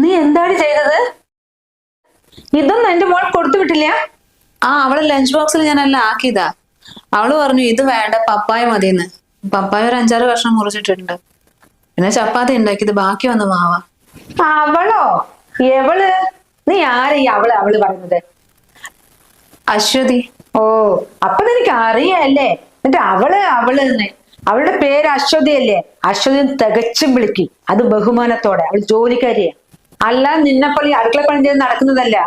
നീ എന്താണ് ചെയ്തത്? ഇതൊന്നും എന്റെ മോൾ കൊടുത്തു വിട്ടില്ല? അവളെ ലഞ്ച് ബോക്സിൽ ഞാനെല്ലാം ആക്കിയതാ. അവള് പറഞ്ഞു ഇത് വേണ്ട, പപ്പായ മതിയെന്ന്. പപ്പായ ഒരു 5-6 കഷ്ണം മുറിച്ചിട്ടുണ്ട്. പിന്നെ ചപ്പാത്തി ഉണ്ടാക്കിയത് ബാക്കി വന്ന് മാവാ. അവളോ? എവള്? നീ ആരെയും അവള് അവള് പറയുന്നത്? അശ്വതി. ഓ, അപ്പൊ നിനക്ക് അറിയല്ലേ? എന്നിട്ട് അവള് അവള് തന്നെ. അവളുടെ പേര് അശ്വതി അല്ലേ? അശ്വതി തികച്ചും വിളിക്കും, അത് ബഹുമാനത്തോടെ. അവൾ ജോലിക്കാരിയാ, അല്ല നിന്നെപ്പോലെ ഈ അടുക്കള പണി ചെയ്ത് നടക്കുന്നതല്ല.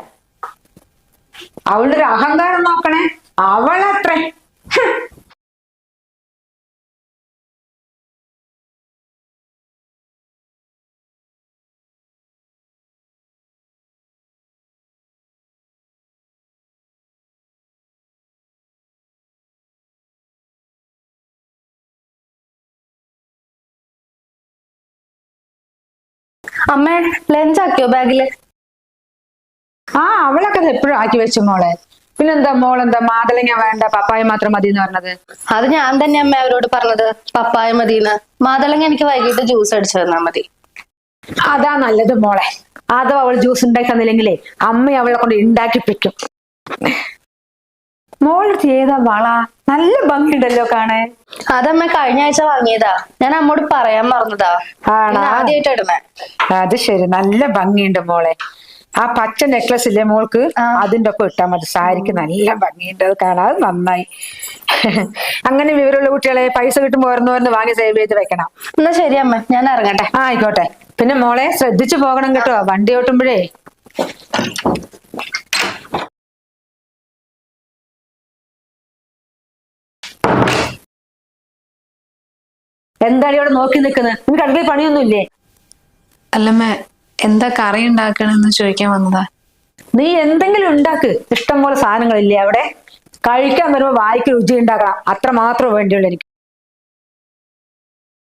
അവളുടെ ഒരു അഹങ്കാരം നോക്കണേ. അവളത്രേ. അമ്മ ലഞ്ച് ആക്കിയോ ബാഗില്? അവളൊക്കെ അത് എപ്പോഴും ആക്കി വെച്ചു മോളെ. പിന്നെന്താ മോളെന്താ മാതളങ്ങ വേണ്ട പപ്പായ മാത്രം മതി എന്ന് പറഞ്ഞത്? അത് ഞാൻ തന്നെ അമ്മ അവരോട് പറഞ്ഞത്, പപ്പായ മതിന്ന്. മാതളങ്ങ എനിക്ക് വൈകിട്ട് ജ്യൂസ് അടിച്ചു തന്നാ മതി. അതാ നല്ലത് മോളെ. അതോ അവൾ ജ്യൂസ് ഉണ്ടാക്കി തന്നില്ലെങ്കിലേ അമ്മ അവളെ കൊണ്ട് ഉണ്ടാക്കിപ്പിക്കും. മോളടുത്ത് ഏതാ വള? നല്ല ഭംഗിയുണ്ടല്ലോ കാണാൻ. അതമ്മ കഴിഞ്ഞ ആഴ്ച വാങ്ങിയതാ, ഞാൻ അമ്മോട് പറയാൻ മറന്നതാ. ആദ്യമായിട്ട് ഇടുന്നേ. അത് ശരി, നല്ല ഭംഗിയുണ്ട് മോളെ. ആ പച്ച നെക്ലസ് ഇല്ലേ മോൾക്ക്, അതിന്റെ ഒപ്പം ഇട്ടാ മതി. സാരിക്ക് നല്ല ഭംഗിയുണ്ട്, അത് കാണാൻ നന്നായി. അങ്ങനെ വിവരമുള്ള കുട്ടികളെ പൈസ കിട്ടുമ്പോ ഓരോന്ന് വാങ്ങി സേവ് ചെയ്ത് വെക്കണം. എന്നാ ശരി അമ്മ, ഞാൻ ഇറങ്ങട്ടെ. ആയിക്കോട്ടെ. പിന്നെ മോളെ ശ്രദ്ധിച്ചു പോകണം കേട്ടോ, വണ്ടി ഓട്ടുമ്പോഴേ. എന്താണ് ഇവിടെ നോക്കി നിൽക്കുന്നത്? നിനക്ക് അടുക്കളയിൽ പണിയൊന്നുമില്ലേ? അല്ലമ്മ, എന്താ കറി ഉണ്ടാക്കണെന്ന് ചോദിക്കാൻ വന്നതാ. നീ എന്തെങ്കിലും ഉണ്ടാക്ക്. ഇഷ്ടം പോലെ സാധനങ്ങളില്ലേ അവിടെ? കഴിക്കാൻ വരുമ്പോ വായിക്ക് രുചി ഉണ്ടാക്കണം, അത്ര മാത്രമേ വേണ്ടിയുള്ളൂ എനിക്ക്.